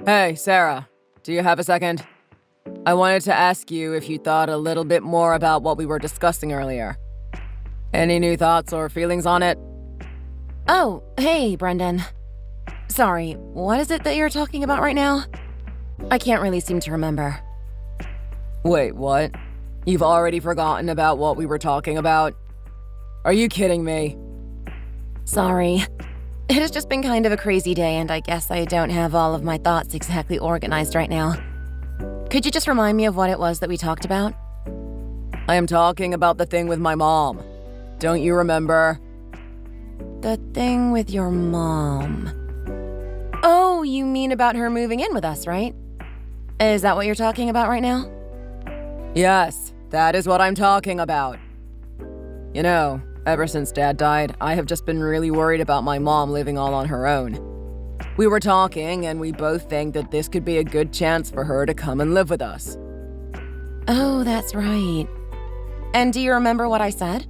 Hey, Sarah, do you have a second? I wanted to ask you if you thought a little bit more about what we were discussing earlier. Any new thoughts or feelings on it? Oh, hey, Brendan. Sorry, what is it that you're talking about right now? I can't really seem to remember. Wait, what? You've already forgotten about what we were talking about? Are you kidding me? Sorry. It has just been kind of a crazy day, and I guess I don't have all of my thoughts exactly organized right now. Could you just remind me of what it was that we talked about? I am talking about the thing with my mom. Don't you remember? The thing with your mom. Oh, you mean about her moving in with us, right? Is that what you're talking about right now? Yes, that is what I'm talking about. You know, ever since Dad died, I have just been really worried about my mom living all on her own. We were talking, and we both think that this could be a good chance for her to come and live with us. Oh, that's right. And do you remember what I said?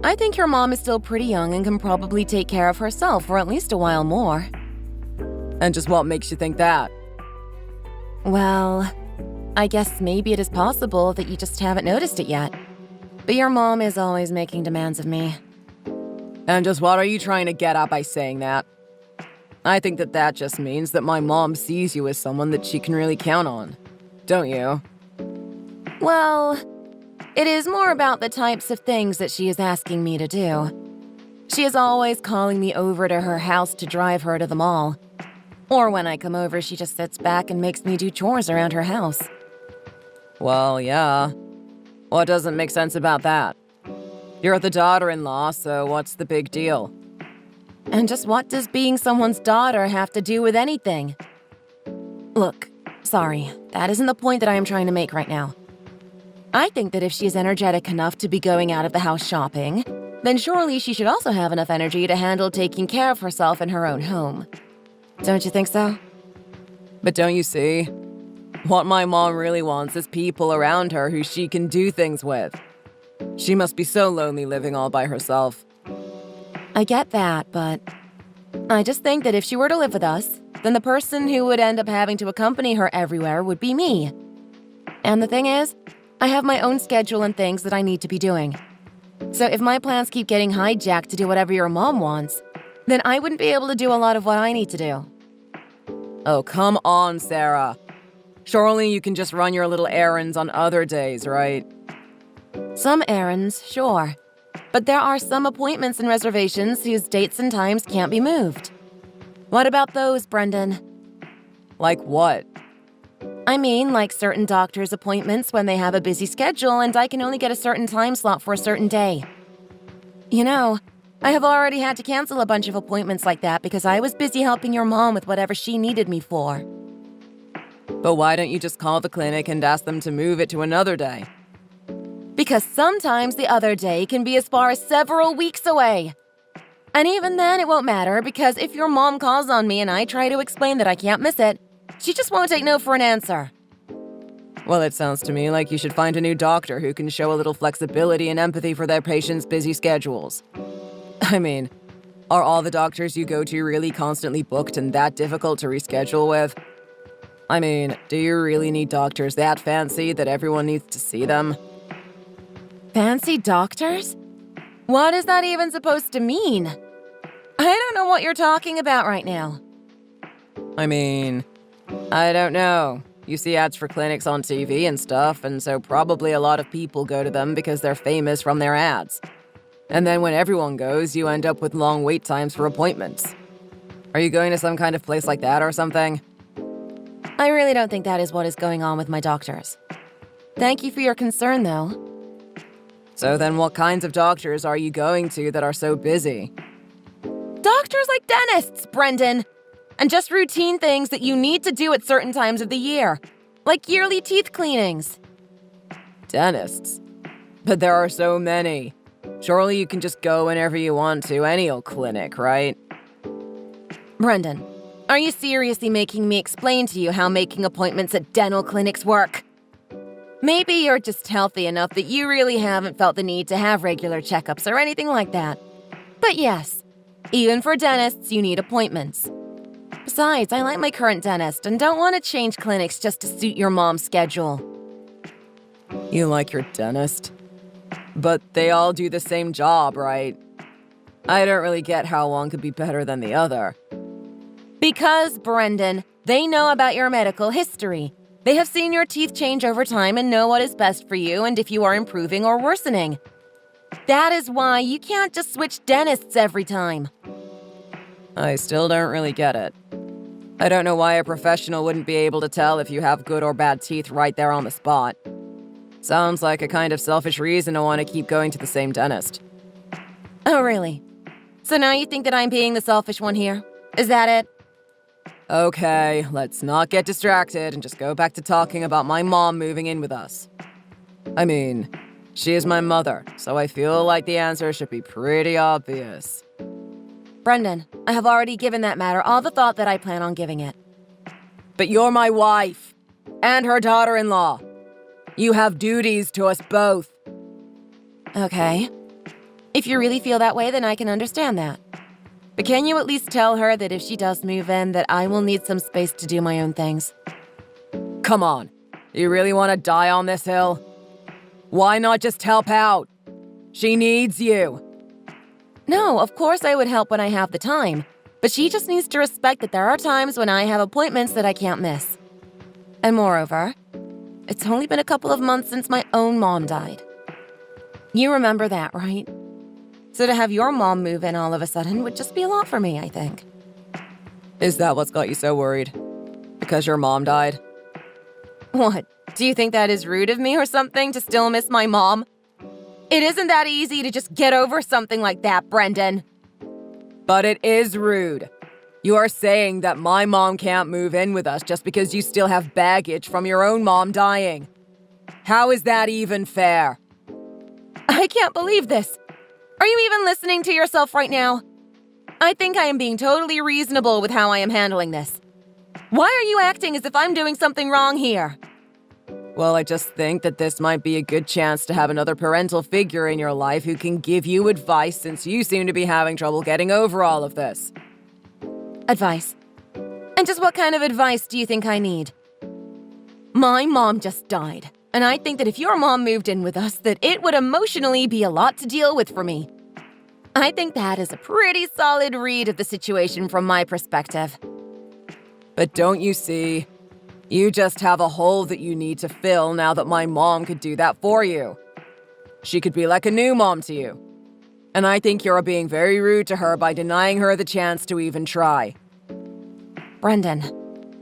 I think your mom is still pretty young and can probably take care of herself for at least a while more. And just what makes you think that? Well, I guess maybe it is possible that you just haven't noticed it yet. But your mom is always making demands of me. And just what are you trying to get at by saying that? I think that just means that my mom sees you as someone that she can really count on. Don't you? Well, it is more about the types of things that she is asking me to do. She is always calling me over to her house to drive her to the mall. Or when I come over, she just sits back and makes me do chores around her house. Well, yeah. What doesn't make sense about that? You're the daughter-in-law, so what's the big deal? And just what does being someone's daughter have to do with anything? Look, sorry, that isn't the point that I am trying to make right now. I think that if she is energetic enough to be going out of the house shopping, then surely she should also have enough energy to handle taking care of herself in her own home. Don't you think so? But don't you see? What my mom really wants is people around her who she can do things with. She must be so lonely living all by herself. I get that, but I just think that if she were to live with us, then the person who would end up having to accompany her everywhere would be me. And the thing is, I have my own schedule and things that I need to be doing. So if my plans keep getting hijacked to do whatever your mom wants, then I wouldn't be able to do a lot of what I need to do. Oh, come on, Sarah. Surely you can just run your little errands on other days, right? Some errands, sure. But there are some appointments and reservations whose dates and times can't be moved. What about those, Brendan? Like what? I mean, like certain doctor's appointments when they have a busy schedule and I can only get a certain time slot for a certain day. You know, I have already had to cancel a bunch of appointments like that because I was busy helping your mom with whatever she needed me for. But why don't you just call the clinic and ask them to move it to another day? Because sometimes the other day can be as far as several weeks away. And even then it won't matter because if your mom calls on me and I try to explain that I can't miss it, she just won't take no for an answer. Well, it sounds to me like you should find a new doctor who can show a little flexibility and empathy for their patients' busy schedules. I mean, are all the doctors you go to really constantly booked and that difficult to reschedule with? I mean, do you really need doctors that fancy that everyone needs to see them? Fancy doctors? What is that even supposed to mean? I don't know what you're talking about right now. I mean, I don't know. You see ads for clinics on TV and stuff, and so probably a lot of people go to them because they're famous from their ads. And then when everyone goes, you end up with long wait times for appointments. Are you going to some kind of place like that or something? I really don't think that is what is going on with my doctors. Thank you for your concern, though. So then what kinds of doctors are you going to that are so busy? Doctors like dentists, Brendan! And just routine things that you need to do at certain times of the year, like yearly teeth cleanings. Dentists? But there are so many. Surely you can just go whenever you want to any old clinic, right? Brendan, are you seriously making me explain to you how making appointments at dental clinics work? Maybe you're just healthy enough that you really haven't felt the need to have regular checkups or anything like that. But yes, even for dentists, you need appointments. Besides, I like my current dentist and don't want to change clinics just to suit your mom's schedule. You like your dentist? But they all do the same job, right? I don't really get how one could be better than the other. Because, Brendan, they know about your medical history. They have seen your teeth change over time and know what is best for you and if you are improving or worsening. That is why you can't just switch dentists every time. I still don't really get it. I don't know why a professional wouldn't be able to tell if you have good or bad teeth right there on the spot. Sounds like a kind of selfish reason to want to keep going to the same dentist. Oh, really? So now you think that I'm being the selfish one here? Is that it? Okay, let's not get distracted and just go back to talking about my mom moving in with us. I mean, she is my mother, so I feel like the answer should be pretty obvious. Brendan, I have already given that matter all the thought that I plan on giving it. But you're my wife, and her daughter-in-law. You have duties to us both. Okay. If you really feel that way, then I can understand that. But can you at least tell her that if she does move in, that I will need some space to do my own things? Come on. You really want to die on this hill? Why not just help out? She needs you. No, of course I would help when I have the time. But she just needs to respect that there are times when I have appointments that I can't miss. And moreover, it's only been a couple of months since my own mom died. You remember that, right? So to have your mom move in all of a sudden would just be a lot for me, I think. Is that what's got you so worried? Because your mom died? What? Do you think that is rude of me or something to still miss my mom? It isn't that easy to just get over something like that, Brendan. But it is rude. You are saying that my mom can't move in with us just because you still have baggage from your own mom dying. How is that even fair? I can't believe this. Are you even listening to yourself right now? I think I am being totally reasonable with how I am handling this. Why are you acting as if I'm doing something wrong here? Well, I just think that this might be a good chance to have another parental figure in your life who can give you advice since you seem to be having trouble getting over all of this. Advice? And just what kind of advice do you think I need? My mom just died, and I think that if your mom moved in with us, that it would emotionally be a lot to deal with for me. I think that is a pretty solid read of the situation from my perspective. But don't you see? You just have a hole that you need to fill now that my mom could do that for you. She could be like a new mom to you. And I think you're being very rude to her by denying her the chance to even try. Brendan,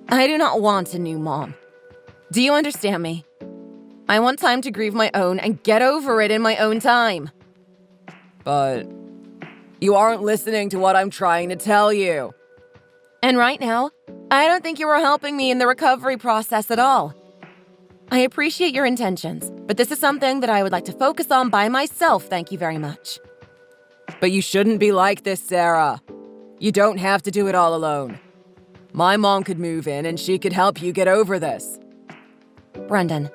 I do not want a new mom. Do you understand me? I want time to grieve my own and get over it in my own time. But you aren't listening to what I'm trying to tell you. And right now, I don't think you are helping me in the recovery process at all. I appreciate your intentions, but this is something that I would like to focus on by myself, thank you very much. But you shouldn't be like this, Sarah. You don't have to do it all alone. My mom could move in and she could help you get over this. Brendan,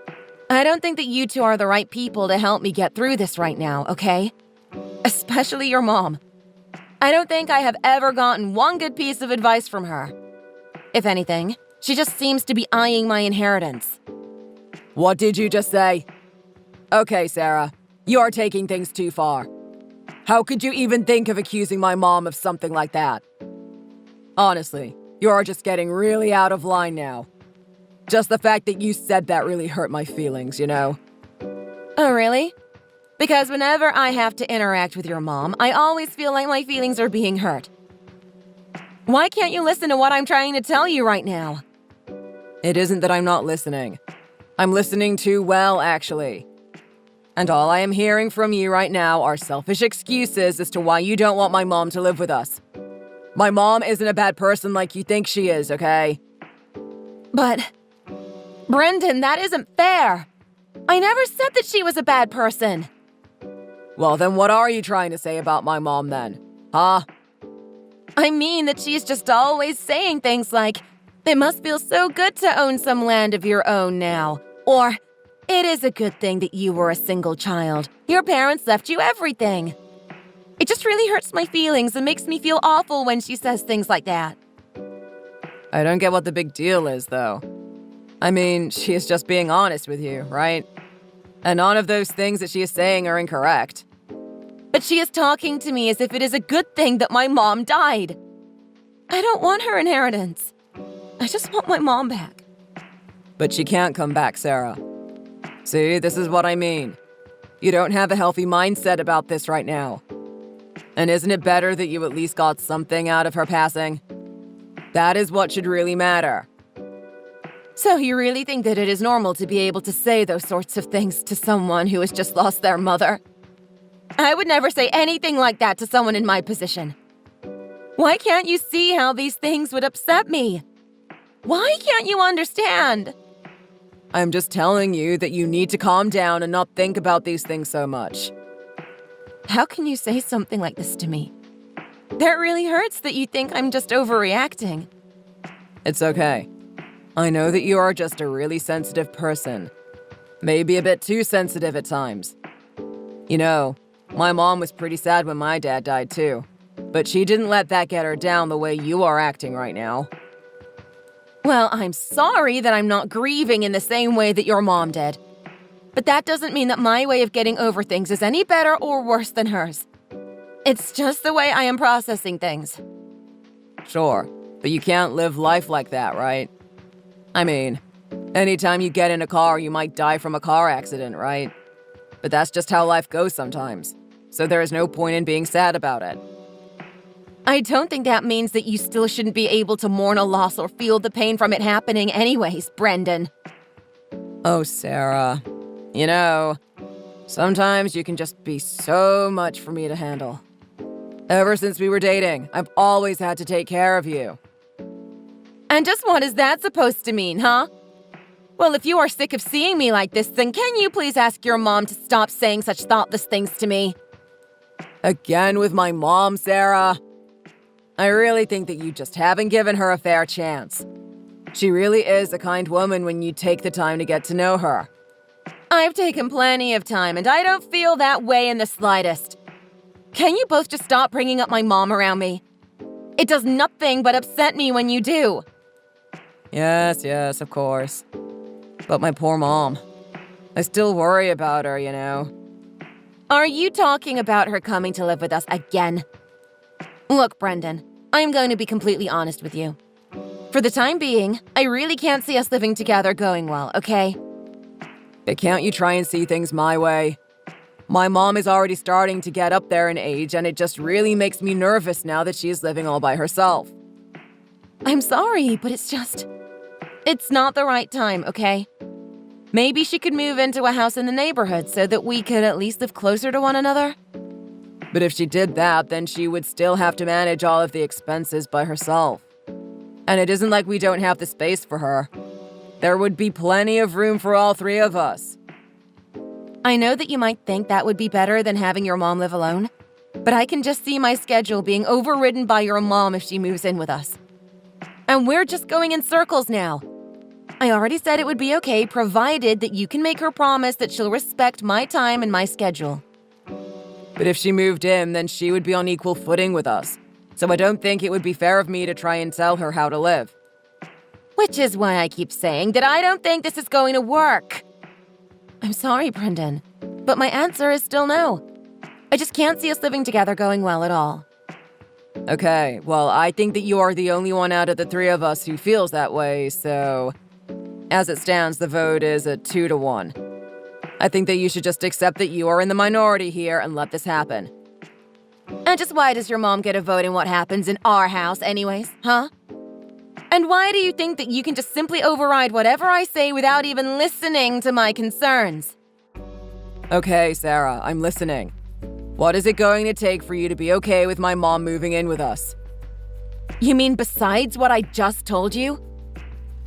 I don't think that you two are the right people to help me get through this right now, okay? Especially your mom. I don't think I have ever gotten one good piece of advice from her. If anything, she just seems to be eyeing my inheritance. What did you just say? Okay, Sarah, you are taking things too far. How could you even think of accusing my mom of something like that? Honestly, you are just getting really out of line now. Just the fact that you said that really hurt my feelings, you know? Oh, really? Because whenever I have to interact with your mom, I always feel like my feelings are being hurt. Why can't you listen to what I'm trying to tell you right now? It isn't that I'm not listening. I'm listening too well, actually. And all I am hearing from you right now are selfish excuses as to why you don't want my mom to live with us. My mom isn't a bad person like you think she is, okay? But, Brendan, that isn't fair. I never said that she was a bad person. Well, then what are you trying to say about my mom then? Huh? I mean that she's just always saying things like, it must feel so good to own some land of your own now. Or, it is a good thing that you were a single child. Your parents left you everything. It just really hurts my feelings and makes me feel awful when she says things like that. I don't get what the big deal is, though. I mean, she is just being honest with you, right? And none of those things that she is saying are incorrect. But she is talking to me as if it is a good thing that my mom died. I don't want her inheritance. I just want my mom back. But she can't come back, Sarah. See, this is what I mean. You don't have a healthy mindset about this right now. And isn't it better that you at least got something out of her passing? That is what should really matter. So you really think that it is normal to be able to say those sorts of things to someone who has just lost their mother? I would never say anything like that to someone in my position. Why can't you see how these things would upset me? Why can't you understand? I'm just telling you that you need to calm down and not think about these things so much. How can you say something like this to me? That really hurts that you think I'm just overreacting. It's okay. I know that you are just a really sensitive person. Maybe a bit too sensitive at times. You know, my mom was pretty sad when my dad died too. But she didn't let that get her down the way you are acting right now. Well, I'm sorry that I'm not grieving in the same way that your mom did. But that doesn't mean that my way of getting over things is any better or worse than hers. It's just the way I am processing things. Sure, but you can't live life like that, right? I mean, anytime you get in a car, you might die from a car accident, right? But that's just how life goes sometimes. So there is no point in being sad about it. I don't think that means that you still shouldn't be able to mourn a loss or feel the pain from it happening anyways, Brendan. Oh, Sarah. You know, sometimes you can just be so much for me to handle. Ever since we were dating, I've always had to take care of you. And just what is that supposed to mean, huh? Well, if you are sick of seeing me like this, then can you please ask your mom to stop saying such thoughtless things to me? Again with my mom, Sarah? I really think that you just haven't given her a fair chance. She really is a kind woman when you take the time to get to know her. I've taken plenty of time, and I don't feel that way in the slightest. Can you both just stop bringing up my mom around me? It does nothing but upset me when you do. Yes, of course. But my poor mom. I still worry about her, you know. Are you talking about her coming to live with us again? Look, Brendan, I'm going to be completely honest with you. For the time being, I really can't see us living together going well, okay? But can't you try and see things my way? My mom is already starting to get up there in age, and it just really makes me nervous now that she is living all by herself. I'm sorry, but it's not the right time, okay? Maybe she could move into a house in the neighborhood so that we could at least live closer to one another. But if she did that, then she would still have to manage all of the expenses by herself. And it isn't like we don't have the space for her. There would be plenty of room for all three of us. I know that you might think that would be better than having your mom live alone, but I can just see my schedule being overridden by your mom if she moves in with us. And we're just going in circles now. I already said it would be okay, provided that you can make her promise that she'll respect my time and my schedule. But if she moved in, then she would be on equal footing with us. So I don't think it would be fair of me to try and tell her how to live. Which is why I keep saying that I don't think this is going to work. I'm sorry, Brendan, but my answer is still no. I just can't see us living together going well at all. Okay, well, I think that you are the only one out of the three of us who feels that way, so... As it stands, the vote is a 2-1. I think that you should just accept that you are in the minority here and let this happen. And just why does your mom get a vote in what happens in our house anyways, huh? And why do you think that you can just simply override whatever I say without even listening to my concerns? Okay, Sarah, I'm listening. What is it going to take for you to be okay with my mom moving in with us? You mean besides what I just told you?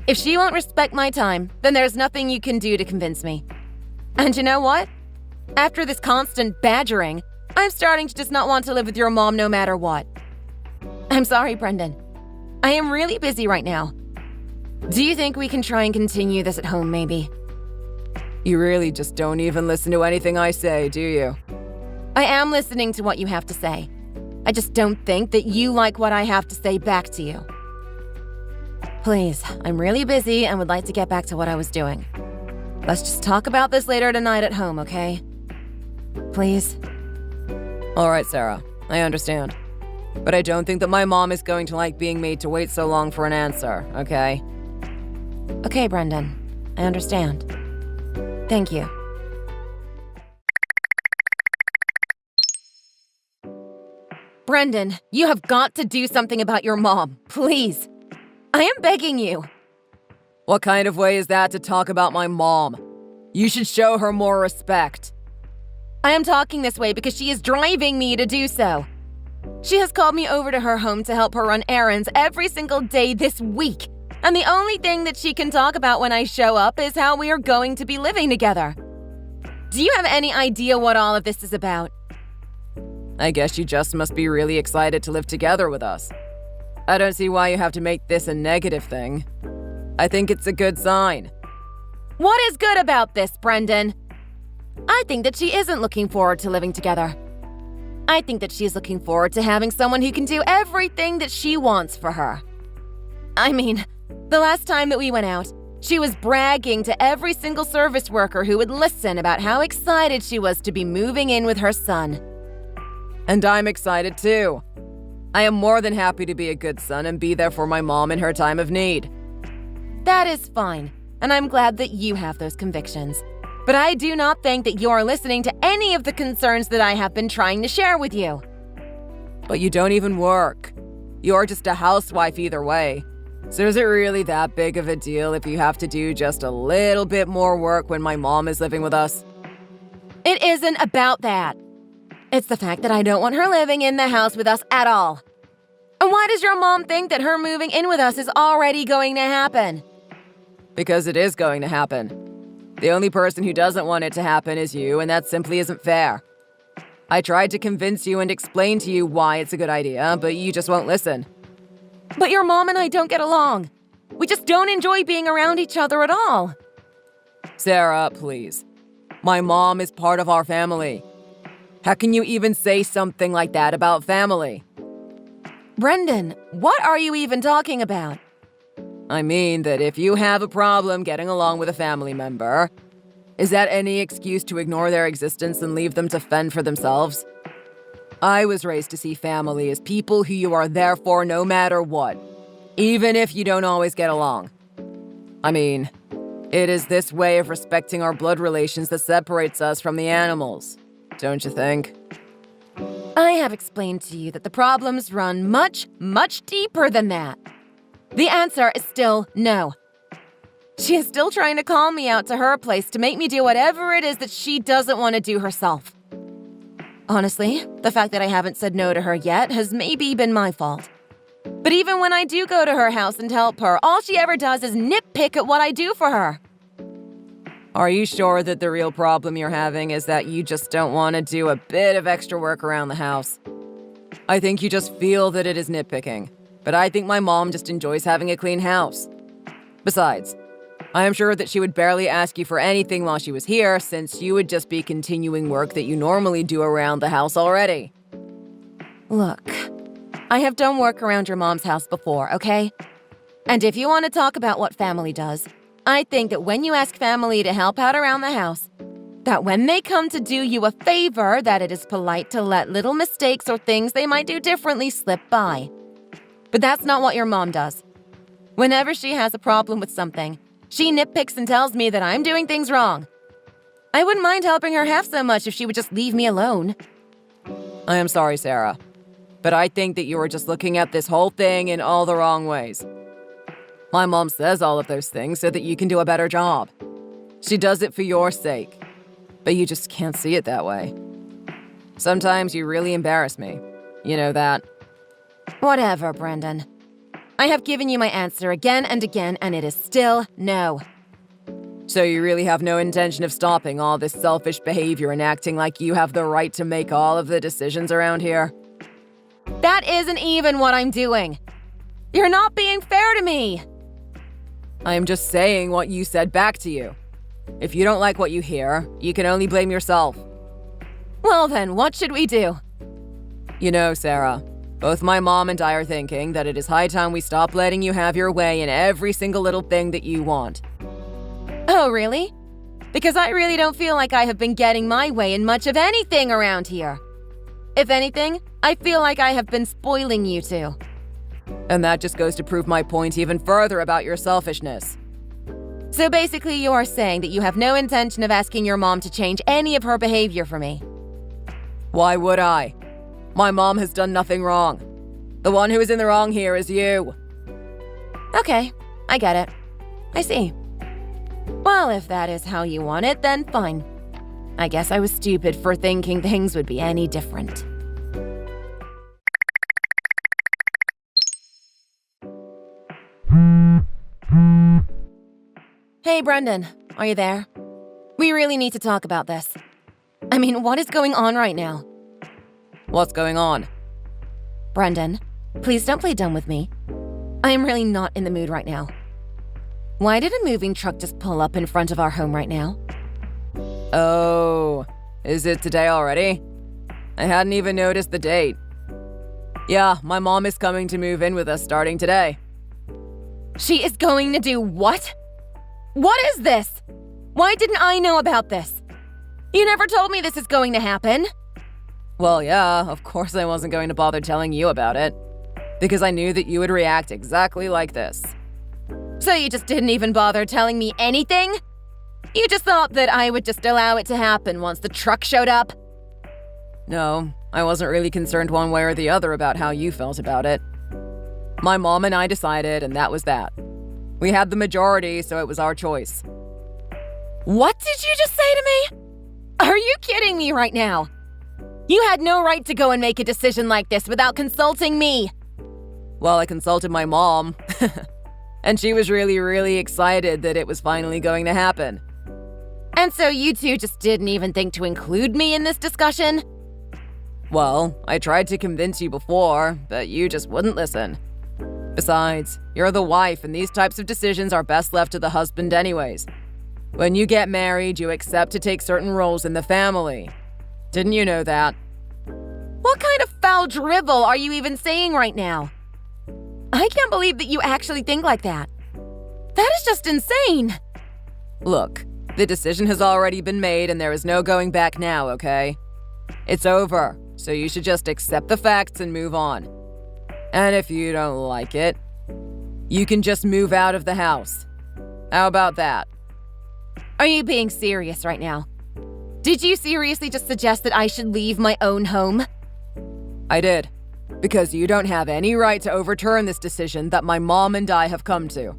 If she won't respect my time, then there's nothing you can do to convince me. And you know what? After this constant badgering, I'm starting to just not want to live with your mom no matter what. I'm sorry, Brendan. I am really busy right now. Do you think we can try and continue this at home, maybe? You really just don't even listen to anything I say, do you? I am listening to what you have to say. I just don't think that you like what I have to say back to you. Please, I'm really busy and would like to get back to what I was doing. Let's just talk about this later tonight at home, okay? Please? All right, Sarah, I understand. But I don't think that my mom is going to like being made to wait so long for an answer, okay? Okay, Brendan. I understand. Thank you. Brendan, you have got to do something about your mom, please. I am begging you. What kind of way is that to talk about my mom? You should show her more respect. I am talking this way because she is driving me to do so. She has called me over to her home to help her run errands every single day this week. And the only thing that she can talk about when I show up is how we are going to be living together. Do you have any idea what all of this is about? I guess you just must be really excited to live together with us. I don't see why you have to make this a negative thing. I think it's a good sign. What is good about this, Brendan? I think that she isn't looking forward to living together. I think that she's looking forward to having someone who can do everything that she wants for her. I mean, the last time that we went out, she was bragging to every single service worker who would listen about how excited she was to be moving in with her son. And I'm excited too. I am more than happy to be a good son and be there for my mom in her time of need. That is fine, and I'm glad that you have those convictions. But I do not think that you are listening to any of the concerns that I have been trying to share with you. But you don't even work. You're just a housewife either way. So is it really that big of a deal if you have to do just a little bit more work when my mom is living with us? It isn't about that. It's the fact that I don't want her living in the house with us at all. And why does your mom think that her moving in with us is already going to happen? Because it is going to happen. The only person who doesn't want it to happen is you, and that simply isn't fair. I tried to convince you and explain to you why it's a good idea, but you just won't listen. But your mom and I don't get along. We just don't enjoy being around each other at all. Sarah, please. My mom is part of our family. How can you even say something like that about family? Brendan, what are you even talking about? I mean that if you have a problem getting along with a family member, is that any excuse to ignore their existence and leave them to fend for themselves? I was raised to see family as people who you are there for no matter what, even if you don't always get along. I mean, it is this way of respecting our blood relations that separates us from the animals, don't you think? I have explained to you that the problems run much, much deeper than that. The answer is still no. She is still trying to call me out to her place to make me do whatever it is that she doesn't want to do herself. Honestly, the fact that I haven't said no to her yet has maybe been my fault. But even when I do go to her house and help her, all she ever does is nitpick at what I do for her. Are you sure that the real problem you're having is that you just don't want to do a bit of extra work around the house? I think you just feel that it is nitpicking, but I think my mom just enjoys having a clean house. Besides, I am sure that she would barely ask you for anything while she was here, since you would just be continuing work that you normally do around the house already. Look, I have done work around your mom's house before, okay? And if you want to talk about what family does, I think that when you ask family to help out around the house, that when they come to do you a favor, that it is polite to let little mistakes or things they might do differently slip by. But that's not what your mom does. Whenever she has a problem with something, she nitpicks and tells me that I'm doing things wrong. I wouldn't mind helping her half so much if she would just leave me alone. I am sorry, Sarah, but I think that you are just looking at this whole thing in all the wrong ways. My mom says all of those things so that you can do a better job. She does it for your sake, but you just can't see it that way. Sometimes you really embarrass me. You know that. Whatever, Brendan. I have given you my answer again and again, and it is still no. So you really have no intention of stopping all this selfish behavior and acting like you have the right to make all of the decisions around here? That isn't even what I'm doing. You're not being fair to me. I am just saying what you said back to you. If you don't like what you hear, you can only blame yourself. Well then, what should we do? You know, Sarah, Both my mom and I are thinking that it is high time we stop letting you have your way in every single little thing that you want. Oh, really? Because I really don't feel like I have been getting my way in much of anything around here. If anything, I feel like I have been spoiling you two. And that just goes to prove my point even further about your selfishness. So basically, you are saying that you have no intention of asking your mom to change any of her behavior for me. Why would I? My mom has done nothing wrong. The one who is in the wrong here is you. Okay, I get it. I see. Well, if that is how you want it, then fine. I guess I was stupid for thinking things would be any different. Hey, Brendan, are you there? We really need to talk about this. I mean, what is going on right now? What's going on? Brendan, please don't play dumb with me. I am really not in the mood right now. Why did a moving truck just pull up in front of our home right now? Oh, is it today already? I hadn't even noticed the date. Yeah, my mom is coming to move in with us starting today. She is going to do what? What is this? Why didn't I know about this? You never told me this is going to happen. Well, yeah, of course I wasn't going to bother telling you about it. Because I knew that you would react exactly like this. So you just didn't even bother telling me anything? You just thought that I would just allow it to happen once the truck showed up? No, I wasn't really concerned one way or the other about how you felt about it. My mom and I decided, and that was that. We had the majority, so it was our choice. What did you just say to me? Are you kidding me right now? You had no right to go and make a decision like this without consulting me. Well, I consulted my mom. And she was really, really excited that it was finally going to happen. And so you two just didn't even think to include me in this discussion? Well, I tried to convince you before, but you just wouldn't listen. Besides, you're the wife, and these types of decisions are best left to the husband anyways. When you get married, you accept to take certain roles in the family. Didn't you know that? What kind of foul drivel are you even saying right now? I can't believe that you actually think like that. That is just insane. Look, the decision has already been made and there is no going back now, okay? It's over, so you should just accept the facts and move on. And if you don't like it, you can just move out of the house. How about that? Are you being serious right now? Did you seriously just suggest that I should leave my own home? I did. Because you don't have any right to overturn this decision that my mom and I have come to.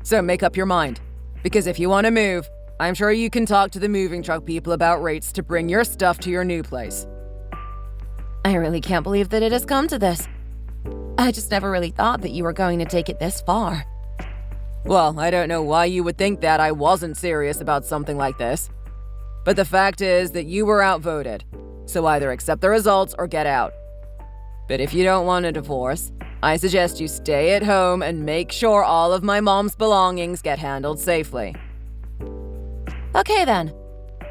So make up your mind. Because if you want to move, I'm sure you can talk to the moving truck people about rates to bring your stuff to your new place. I really can't believe that it has come to this. I just never really thought that you were going to take it this far. Well, I don't know why you would think that I wasn't serious about something like this. But the fact is that you were outvoted. So either accept the results or get out. But if you don't want a divorce, I suggest you stay at home and make sure all of my mom's belongings get handled safely. Okay then.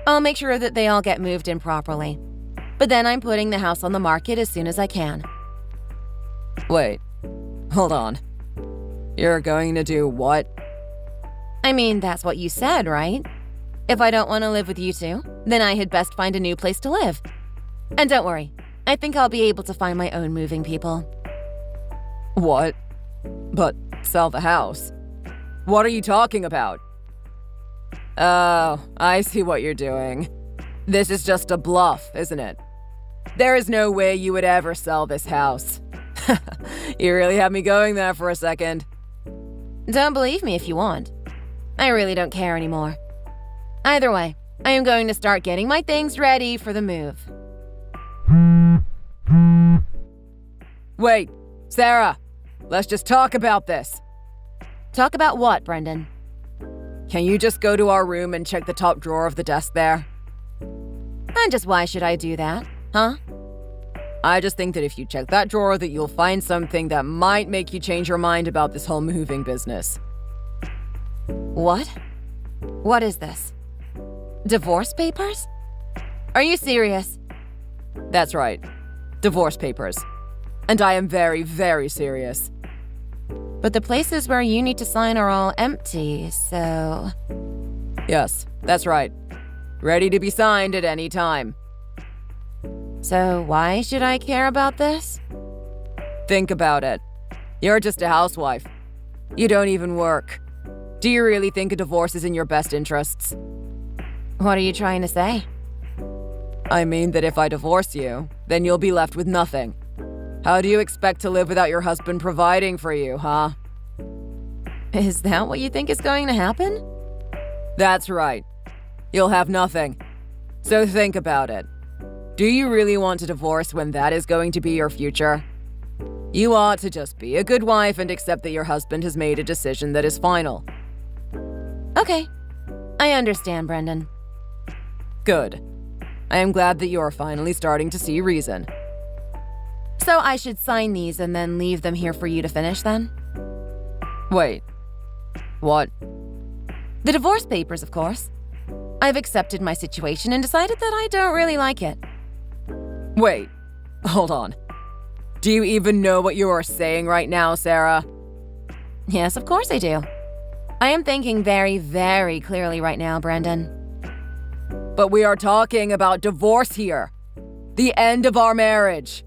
I'll make sure that they all get moved in properly. But then I'm putting the house on the market as soon as I can. Wait. Hold on. You're going to do what? I mean, that's what you said, right? If I don't want to live with you two, then I had best find a new place to live. And don't worry, I think I'll be able to find my own moving people. What? But sell the house? What are you talking about? Oh, I see what you're doing. This is just a bluff, isn't it? There is no way you would ever sell this house. You really had me going there for a second. Don't believe me if you want. I really don't care anymore. Either way, I am going to start getting my things ready for the move. Wait, Sarah, let's just talk about this. Talk about what, Brendan? Can you just go to our room and check the top drawer of the desk there? And just why should I do that, huh? I just think that if you check that drawer that you'll find something that might make you change your mind about this whole moving business. What? What is this? Divorce papers? Are you serious? That's right. Divorce papers. And I am very, very serious. But the places where you need to sign are all empty, so... Yes, that's right. Ready to be signed at any time. So why should I care about this? Think about it. You're just a housewife. You don't even work. Do you really think a divorce is in your best interests? What are you trying to say? I mean that if I divorce you, then you'll be left with nothing. How do you expect to live without your husband providing for you, huh? Is that what you think is going to happen? That's right. You'll have nothing. So think about it. Do you really want to divorce when that is going to be your future? You ought to just be a good wife and accept that your husband has made a decision that is final. Okay. I understand, Brendan. Good. I am glad that you are finally starting to see reason. So I should sign these and then leave them here for you to finish, then? Wait. What? The divorce papers, of course. I've accepted my situation and decided that I don't really like it. Wait. Hold on. Do you even know what you are saying right now, Sarah? Yes, of course I do. I am thinking very, very clearly right now, Brendan. But we are talking about divorce here. The end of our marriage.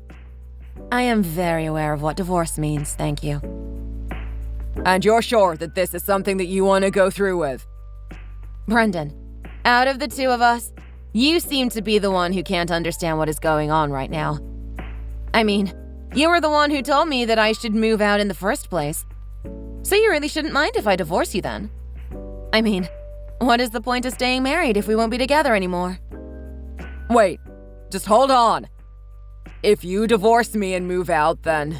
I am very aware of what divorce means, thank you. And you're sure that this is something that you want to go through with? Brendan, out of the two of us, you seem to be the one who can't understand what is going on right now. I mean, you were the one who told me that I should move out in the first place. So you really shouldn't mind if I divorce you then. I mean, what is the point of staying married if we won't be together anymore? Wait, just hold on. If you divorce me and move out, then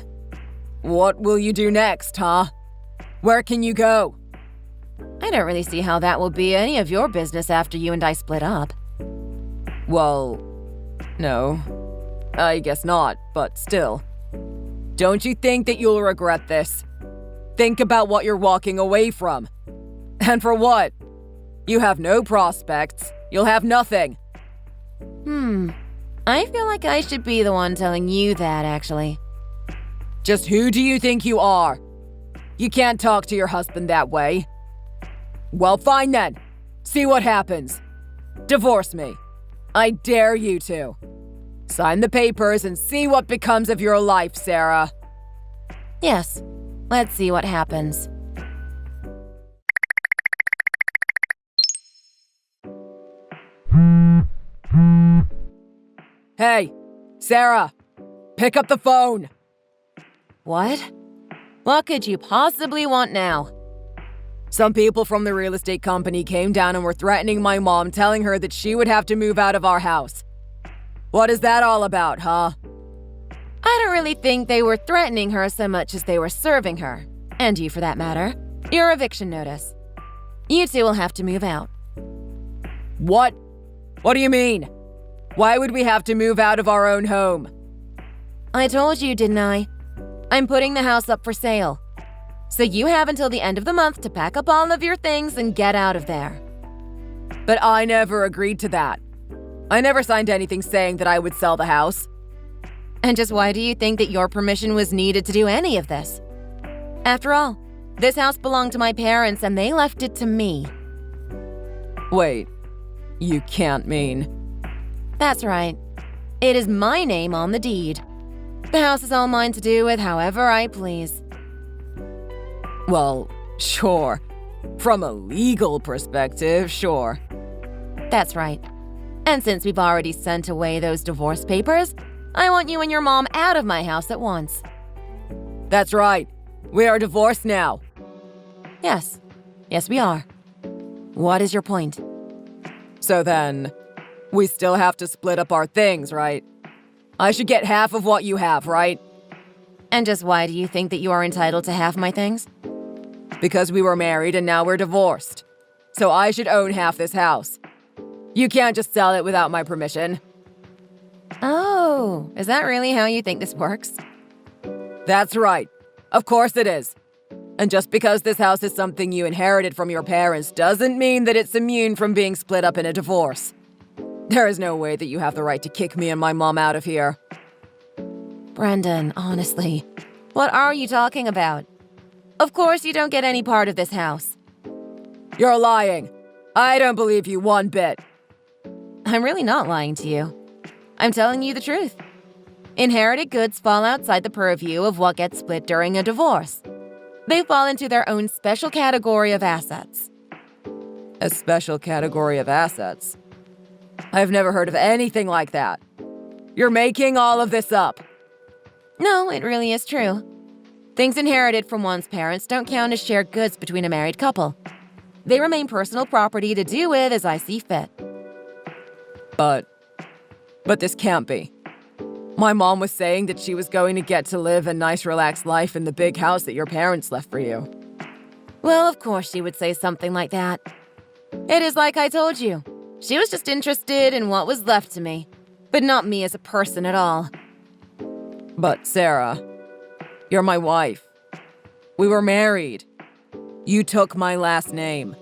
what will you do next, huh? Where can you go? I don't really see how that will be any of your business after you and I split up. Well, no. I guess not, but still. Don't you think that you'll regret this? Think about what you're walking away from. And for what? You have no prospects. You'll have nothing. I feel like I should be the one telling you that, actually. Just who do you think you are? You can't talk to your husband that way. Well, fine then. See what happens. Divorce me. I dare you to. Sign the papers and see what becomes of your life, Sarah. Yes, let's see what happens. Hey, Sarah, pick up the phone. What? What could you possibly want now? Some people from the real estate company came down and were threatening my mom, telling her that she would have to move out of our house. What is that all about, huh? I don't really think they were threatening her so much as they were serving her, and you for that matter, your eviction notice. You two will have to move out. What? What do you mean? Why would we have to move out of our own home? I told you, didn't I? I'm putting the house up for sale. So you have until the end of the month to pack up all of your things and get out of there. But I never agreed to that. I never signed anything saying that I would sell the house. And just why do you think that your permission was needed to do any of this? After all, this house belonged to my parents and they left it to me. Wait, you can't mean... That's right. It is my name on the deed. The house is all mine to do with however I please. Well, sure. From a legal perspective, sure. That's right. And since we've already sent away those divorce papers, I want you and your mom out of my house at once. That's right. We are divorced now. Yes. Yes, we are. What is your point? So then, we still have to split up our things, right? I should get half of what you have, right? And just why do you think that you are entitled to half my things? Because we were married and now we're divorced. So I should own half this house. You can't just sell it without my permission. Oh, is that really how you think this works? That's right. Of course it is. And just because this house is something you inherited from your parents doesn't mean that it's immune from being split up in a divorce. There is no way that you have the right to kick me and my mom out of here. Brendan, honestly, what are you talking about? Of course you don't get any part of this house. You're lying. I don't believe you one bit. I'm really not lying to you. I'm telling you the truth. Inherited goods fall outside the purview of what gets split during a divorce. They fall into their own special category of assets. A special category of assets? I've never heard of anything like that. You're making all of this up. No, it really is true. Things inherited from one's parents don't count as shared goods between a married couple. They remain personal property to do with as I see fit. But this can't be. My mom was saying that she was going to get to live a nice, relaxed life in the big house that your parents left for you. Well, of course she would say something like that. It is like I told you. She was just interested in what was left to me, but not me as a person at all. But Sarah, you're my wife. We were married. You took my last name.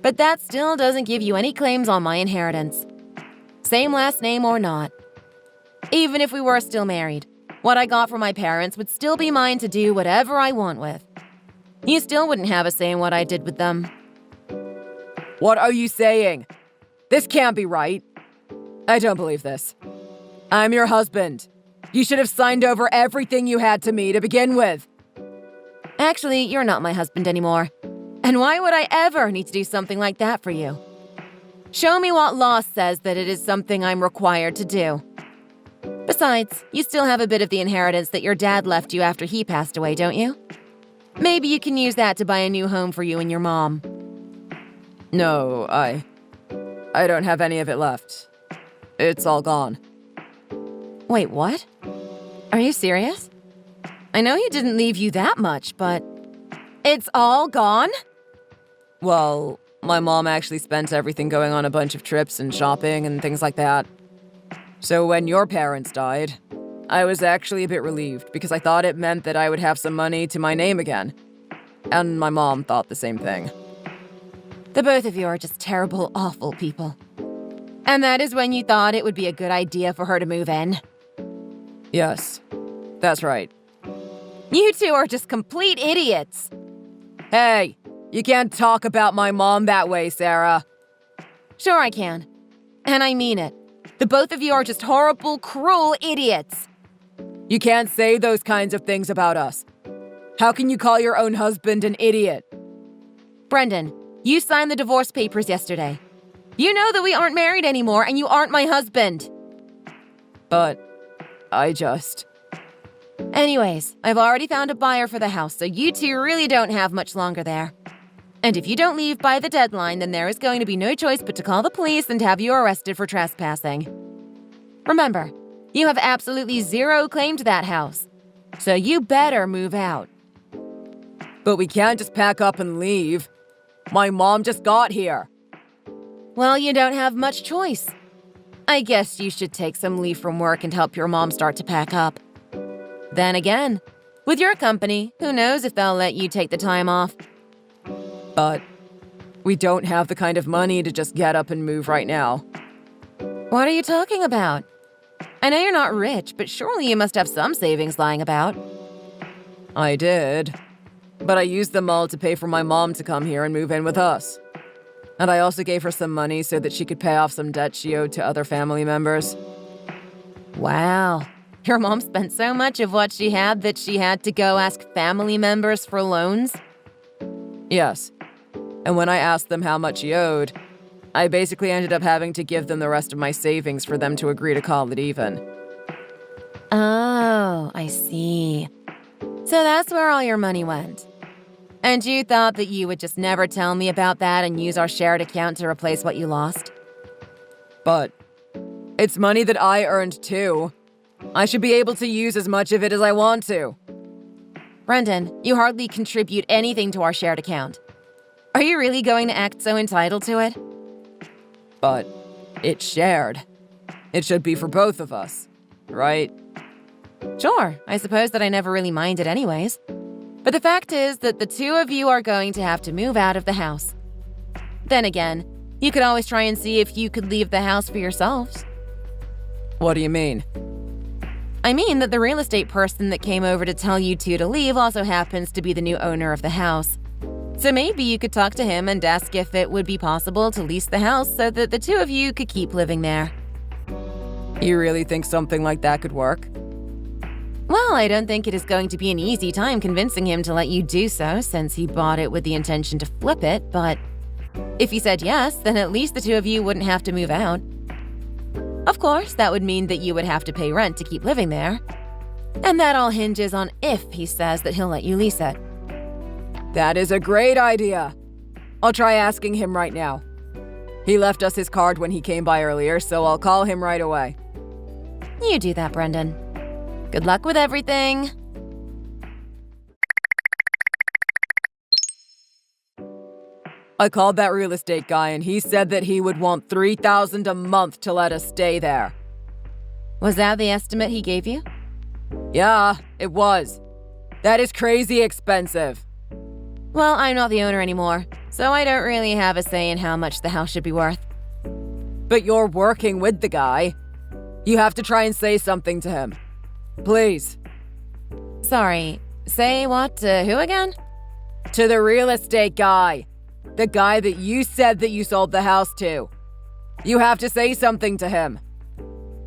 But that still doesn't give you any claims on my inheritance. Same last name or not. Even if we were still married, what I got from my parents would still be mine to do whatever I want with. You still wouldn't have a say in what I did with them. What are you saying? This can't be right. I don't believe this. I'm your husband. You should have signed over everything you had to me to begin with. Actually, you're not my husband anymore. And why would I ever need to do something like that for you? Show me what law says that it is something I'm required to do. Besides, you still have a bit of the inheritance that your dad left you after he passed away, don't you? Maybe you can use that to buy a new home for you and your mom. No, I don't have any of it left. It's all gone. Wait, what? Are you serious? I know he didn't leave you that much, but it's all gone? Well, my mom actually spent everything going on a bunch of trips and shopping and things like that. So when your parents died, I was actually a bit relieved because I thought it meant that I would have some money to my name again. And my mom thought the same thing. The both of you are just terrible, awful people. And that is when you thought it would be a good idea for her to move in? Yes, that's right. You two are just complete idiots. Hey, you can't talk about my mom that way, Sarah. Sure I can. And I mean it. The both of you are just horrible, cruel idiots. You can't say those kinds of things about us. How can you call your own husband an idiot? Brendan, you signed the divorce papers yesterday. You know that we aren't married anymore and you aren't my husband. But I just... Anyways, I've already found a buyer for the house, so you two really don't have much longer there. And if you don't leave by the deadline, then there is going to be no choice but to call the police and have you arrested for trespassing. Remember, you have absolutely zero claim to that house, so you better move out. But we can't just pack up and leave. My mom just got here. Well, you don't have much choice. I guess you should take some leave from work and help your mom start to pack up. Then again, with your company, who knows if they'll let you take the time off. But we don't have the kind of money to just get up and move right now. What are you talking about? I know you're not rich, but surely you must have some savings lying about. I did. But I used them all to pay for my mom to come here and move in with us. And I also gave her some money so that she could pay off some debt she owed to other family members. Wow. Your mom spent so much of what she had that she had to go ask family members for loans? Yes. And when I asked them how much she owed, I basically ended up having to give them the rest of my savings for them to agree to call it even. Oh, I see. So that's where all your money went. And you thought that you would just never tell me about that and use our shared account to replace what you lost? But it's money that I earned too. I should be able to use as much of it as I want to. Brendan, you hardly contribute anything to our shared account. Are you really going to act so entitled to it? But it's shared. It should be for both of us, right? Sure, I suppose that I never really minded anyways. But the fact is that the two of you are going to have to move out of the house. Then again, you could always try and see if you could leave the house for yourselves. What do you mean? I mean that the real estate person that came over to tell you two to leave also happens to be the new owner of the house. So maybe you could talk to him and ask if it would be possible to lease the house so that the two of you could keep living there. You really think something like that could work? Well, I don't think it is going to be an easy time convincing him to let you do so since he bought it with the intention to flip it, but if he said yes, then at least the two of you wouldn't have to move out. Of course, that would mean that you would have to pay rent to keep living there. And that all hinges on if he says that he'll let you lease it. That is a great idea. I'll try asking him right now. He left us his card when he came by earlier, so I'll call him right away. You do that, Brendan. Good luck with everything. I called that real estate guy and he said that he would want $3,000 a month to let us stay there. Was that the estimate he gave you? Yeah, it was. That is crazy expensive. Well, I'm not the owner anymore, so I don't really have a say in how much the house should be worth. But you're working with the guy. You have to try and say something to him. Please. Sorry, say what to who again? To the real estate guy. The guy that you said that you sold the house to. You have to say something to him.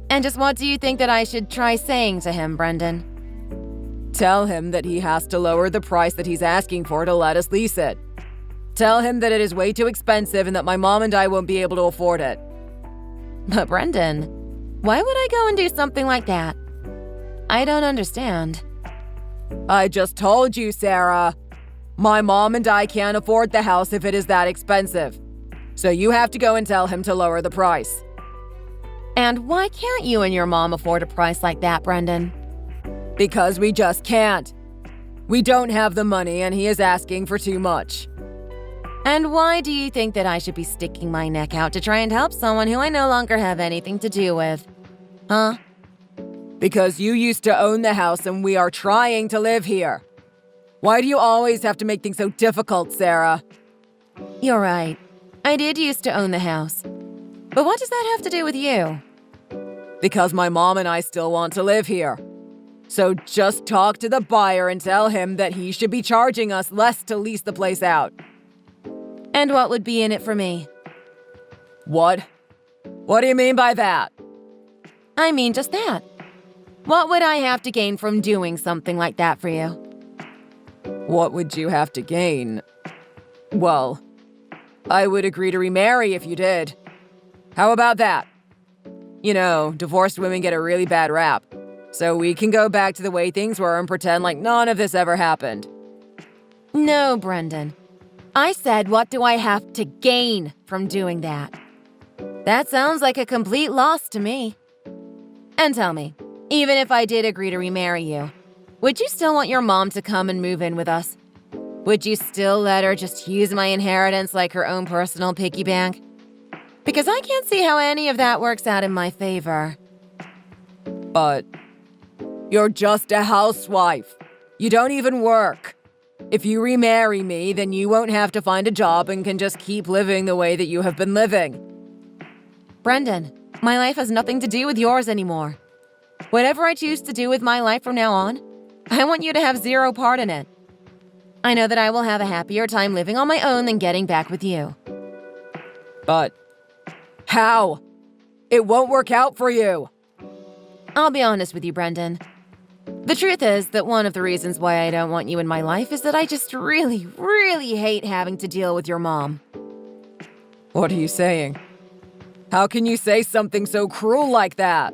And just what do you think that I should try saying to him, Brendan? Tell him that he has to lower the price that he's asking for to let us lease it. Tell him that it is way too expensive and that my mom and I won't be able to afford it. But Brendan, why would I go and do something like that? I don't understand. I just told you, Sarah. My mom and I can't afford the house if it is that expensive. So you have to go and tell him to lower the price. And why can't you and your mom afford a price like that, Brendan? Because we just can't. We don't have the money and he is asking for too much. And why do you think that I should be sticking my neck out to try and help someone who I no longer have anything to do with? Huh? Because you used to own the house and we are trying to live here. Why do you always have to make things so difficult, Sarah? You're right. I did used to own the house. But what does that have to do with you? Because my mom and I still want to live here. So just talk to the buyer and tell him that he should be charging us less to lease the place out. And what would be in it for me? What? What do you mean by that? I mean just that. What would I have to gain from doing something like that for you? What would you have to gain? Well, I would agree to remarry if you did. How about that? You know, divorced women get a really bad rap. So we can go back to the way things were and pretend like none of this ever happened. No, Brendan. I said, what do I have to gain from doing that? That sounds like a complete loss to me. And tell me, even if I did agree to remarry you, would you still want your mom to come and move in with us? Would you still let her just use my inheritance like her own personal piggy bank? Because I can't see how any of that works out in my favor. But you're just a housewife. You don't even work. If you remarry me, then you won't have to find a job and can just keep living the way that you have been living. Brendan, my life has nothing to do with yours anymore. Whatever I choose to do with my life from now on, I want you to have zero part in it. I know that I will have a happier time living on my own than getting back with you. But how? It won't work out for you. I'll be honest with you, Brendan. The truth is that one of the reasons why I don't want you in my life is that I just really, really hate having to deal with your mom. What are you saying? How can you say something so cruel like that?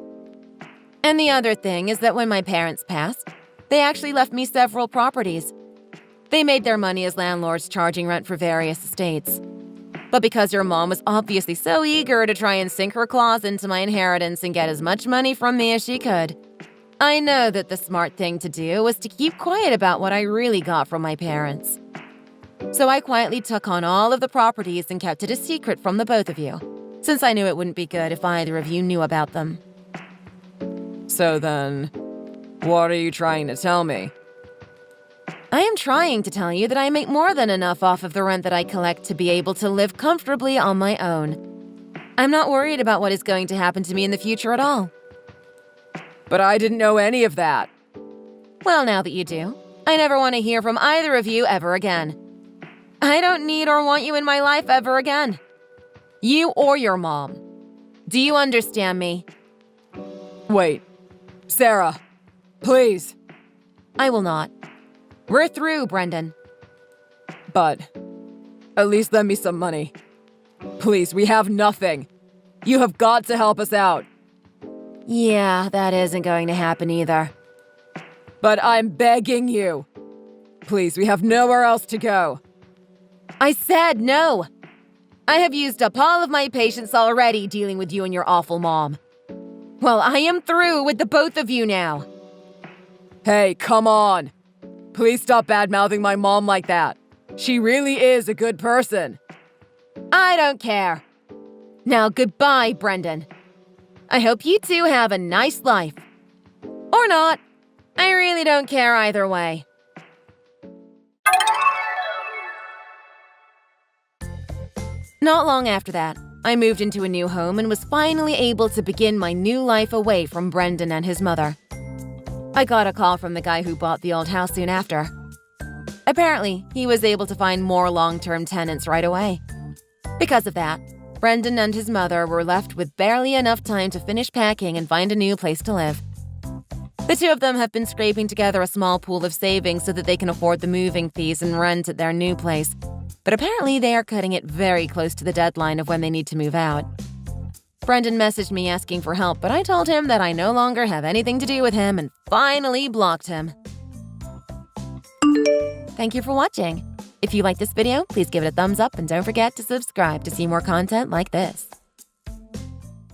And the other thing is that when my parents passed, they actually left me several properties. They made their money as landlords charging rent for various estates. But because your mom was obviously so eager to try and sink her claws into my inheritance and get as much money from me as she could, I know that the smart thing to do was to keep quiet about what I really got from my parents. So I quietly took on all of the properties and kept it a secret from the both of you, since I knew it wouldn't be good if either of you knew about them. So then, what are you trying to tell me? I am trying to tell you that I make more than enough off of the rent that I collect to be able to live comfortably on my own. I'm not worried about what is going to happen to me in the future at all. But I didn't know any of that. Well, now that you do, I never want to hear from either of you ever again. I don't need or want you in my life ever again. You or your mom. Do you understand me? Wait. Sarah, please. I will not. We're through, Brendan. But at least lend me some money. Please, we have nothing. You have got to help us out. Yeah, that isn't going to happen either. But I'm begging you. Please, we have nowhere else to go. I said no. I have used up all of my patience already dealing with you and your awful mom. Well, I am through with the both of you now. Hey, come on. Please stop bad-mouthing my mom like that. She really is a good person. I don't care. Now, goodbye, Brendan. I hope you two have a nice life. Or not. I really don't care either way. Not long after that, I moved into a new home and was finally able to begin my new life away from Brendan and his mother. I got a call from the guy who bought the old house soon after. Apparently, he was able to find more long-term tenants right away. Because of that, Brendan and his mother were left with barely enough time to finish packing and find a new place to live. The two of them have been scraping together a small pool of savings so that they can afford the moving fees and rent at their new place. But apparently they are cutting it very close to the deadline of when they need to move out. Brendan messaged me asking for help, but I told him that I no longer have anything to do with him and finally blocked him. Thank you for watching. If you liked this video, please give it a thumbs up and don't forget to subscribe to see more content like this.